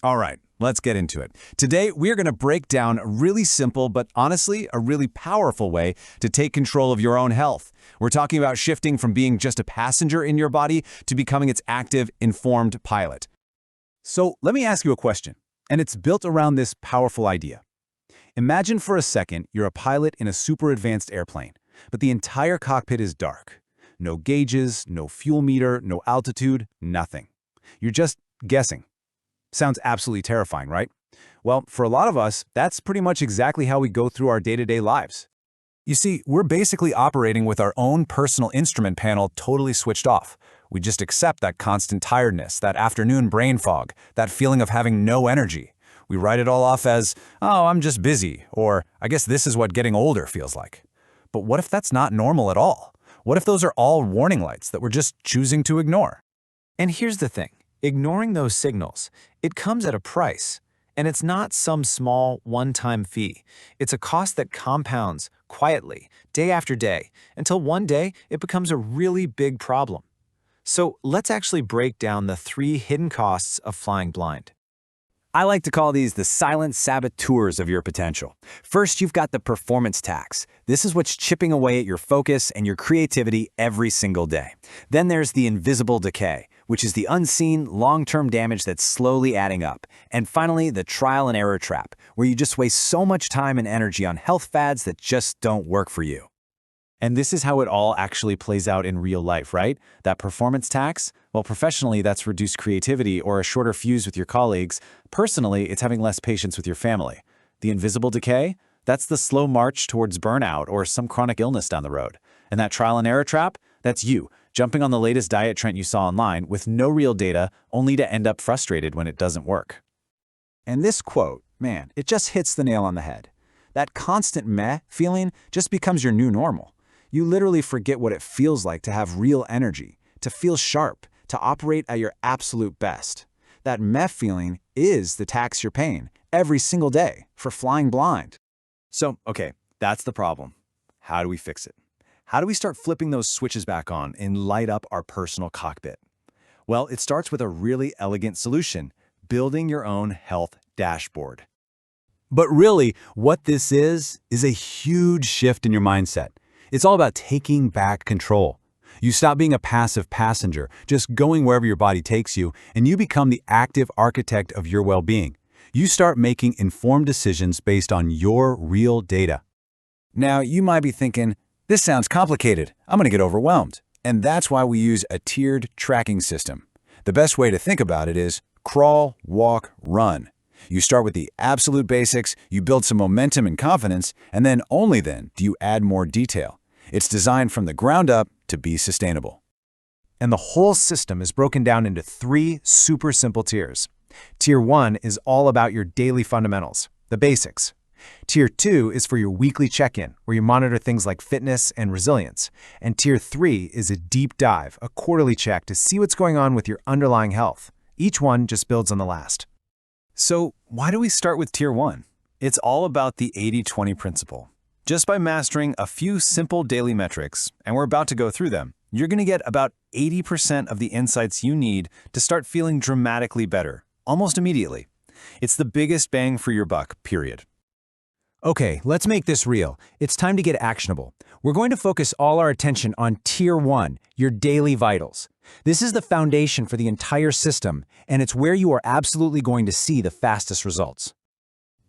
All right, let's get into it. Today, we're going to break down a really simple, but honestly, a really powerful way to take control of your own health. We're talking about shifting from being just a passenger in your body to becoming its active, informed pilot. So let me ask you a question, and it's built around this powerful idea. Imagine for a second you're a pilot in a super advanced airplane, but the entire cockpit is dark. No gauges, no fuel meter, no altitude, nothing. You're just guessing. Sounds absolutely terrifying, right? Well, for a lot of us, that's pretty much exactly how we go through our day-to-day lives. You see, we're basically operating with our own personal instrument panel totally switched off. We just accept that constant tiredness, that afternoon brain fog, that feeling of having no energy. We write it all off as, oh, I'm just busy, or I guess this is what getting older feels like. But what if that's not normal at all? What if those are all warning lights that we're just choosing to ignore? And here's the thing. Ignoring those signals, it comes at a price. And it's not some small one-time fee. It's a cost that compounds quietly, day after day, until one day it becomes a really big problem. So let's actually break down the 3 hidden costs of flying blind. I like to call these the silent saboteurs of your potential. First, you've got the performance tax. This is what's chipping away at your focus and your creativity every single day. Then there's the invisible decay, which is the unseen, long-term damage that's slowly adding up. And finally, the trial and error trap, where you just waste so much time and energy on health fads that just don't work for you. And this is how it all actually plays out in real life, right? That performance tax? Well, professionally, that's reduced creativity or a shorter fuse with your colleagues. Personally, it's having less patience with your family. The invisible decay? That's the slow march towards burnout or some chronic illness down the road. And that trial and error trap? That's you, jumping on the latest diet trend you saw online with no real data, only to end up frustrated when it doesn't work. And this quote, man, it just hits the nail on the head. That constant meh feeling just becomes your new normal. You literally forget what it feels like to have real energy, to feel sharp, to operate at your absolute best. That meh feeling is the tax you're paying every single day for flying blind. So, okay, that's the problem. How do we fix it? How do we start flipping those switches back on and light up our personal cockpit? Well, it starts with a really elegant solution, building your own health dashboard. But really, what this is a huge shift in your mindset. It's all about taking back control. You stop being a passive passenger, just going wherever your body takes you, and you become the active architect of your well-being. You start making informed decisions based on your real data. Now, you might be thinking, this sounds complicated. I'm going to get overwhelmed. And that's why we use a tiered tracking system. The best way to think about it is crawl, walk, run. You start with the absolute basics, you build some momentum and confidence, and then only then do you add more detail. It's designed from the ground up to be sustainable. And the whole system is broken down into 3 super simple tiers. Tier 1 is all about your daily fundamentals, the basics. Tier 2 is for your weekly check-in, where you monitor things like fitness and resilience. And Tier 3 is a deep dive, a quarterly check to see what's going on with your underlying health. Each one just builds on the last. So why do we start with Tier 1? It's all about the 80-20 principle. Just by mastering a few simple daily metrics, and we're about to go through them, you're going to get about 80% of the insights you need to start feeling dramatically better, almost immediately. It's the biggest bang for your buck, period. Okay, let's make this real. It's time to get actionable. We're going to focus all our attention on Tier 1, your daily vitals. This is the foundation for the entire system, and it's where you are absolutely going to see the fastest results.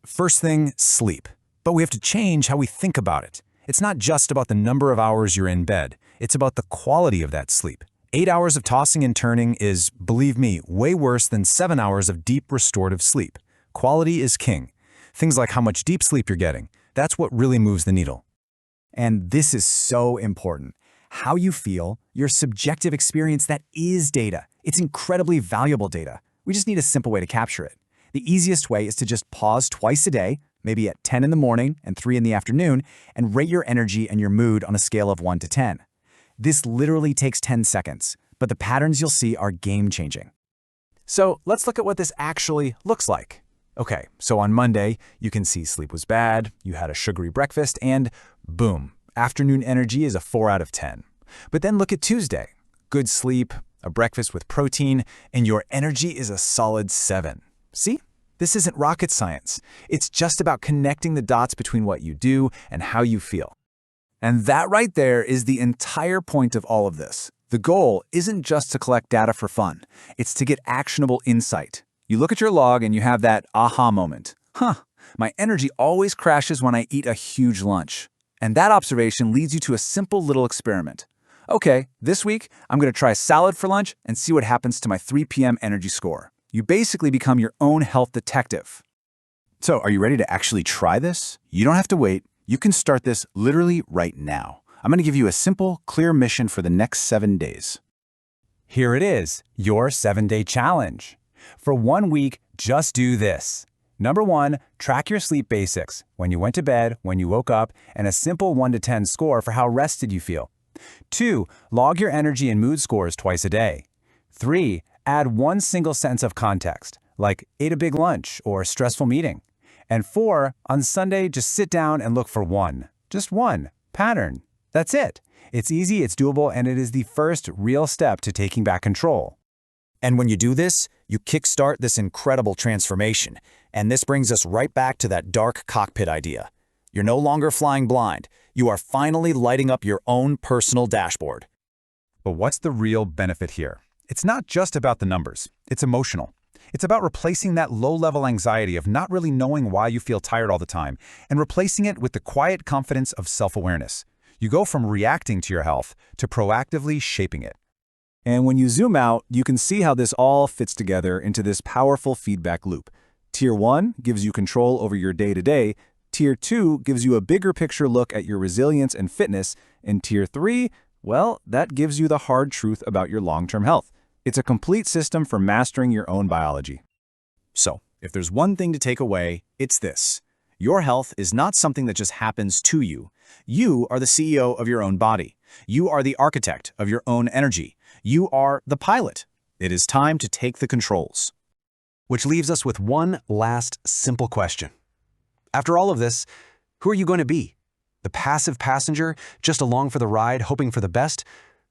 First thing, sleep. But we have to change how we think about it. It's not just about the number of hours you're in bed. It's about the quality of that sleep. 8 hours of tossing and turning is, believe me, way worse than 7 hours of deep restorative sleep. Quality is king. Things like how much deep sleep you're getting, that's what really moves the needle. And this is so important. How you feel, your subjective experience, that is data. It's incredibly valuable data. We just need a simple way to capture it. The easiest way is to just pause twice a day, maybe at 10 in the morning and 3 in the afternoon, and rate your energy and your mood on a scale of 1 to 10. This literally takes 10 seconds, but the patterns you'll see are game-changing. So let's look at what this actually looks like. Okay, so on Monday, you can see sleep was bad, you had a sugary breakfast, and boom, afternoon energy is a 4 out of 10. But then look at Tuesday. Good sleep, a breakfast with protein, and your energy is a solid 7. See? This isn't rocket science. It's just about connecting the dots between what you do and how you feel. And that right there is the entire point of all of this. The goal isn't just to collect data for fun. It's to get actionable insight. You look at your log and you have that aha moment. My energy always crashes when I eat a huge lunch. And that observation leads you to a simple little experiment. Okay, this week, I'm going to try salad for lunch and see what happens to my 3 p.m. energy score. You basically become your own health detective. So, are you ready to actually try this? You don't have to wait. You can start this literally right now. I'm going to give you a simple, clear mission for the next 7 days. Here it is, your 7-day challenge. For 1 week, just do this. Number 1, track your sleep basics, when you went to bed, when you woke up, and a simple 1 to 10 score for how rested you feel. 2, log your energy and mood scores twice a day. 3, add one single sentence of context, like ate a big lunch or a stressful meeting. And 4, on Sunday, just sit down and look for just one pattern. That's it. It's easy, it's doable, and it is the first real step to taking back control. And when you do this, you kickstart this incredible transformation. And this brings us right back to that dark cockpit idea. You're no longer flying blind. You are finally lighting up your own personal dashboard. But what's the real benefit here? It's not just about the numbers. It's emotional. It's about replacing that low-level anxiety of not really knowing why you feel tired all the time and replacing it with the quiet confidence of self-awareness. You go from reacting to your health to proactively shaping it. And when you zoom out, you can see how this all fits together into this powerful feedback loop. Tier 1 gives you control over your day-to-day. Tier 2 gives you a bigger picture look at your resilience and fitness. And Tier 3, well, that gives you the hard truth about your long-term health. It's a complete system for mastering your own biology. So, if there's one thing to take away, it's this. Your health is not something that just happens to you. You are the CEO of your own body. You are the architect of your own energy. You are the pilot. It is time to take the controls. Which leaves us with one last simple question. After all of this, who are you going to be? The passive passenger, just along for the ride, hoping for the best?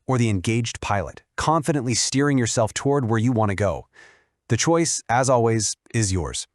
Or the engaged pilot, confidently steering yourself toward where you want to go? The choice, as always, is yours.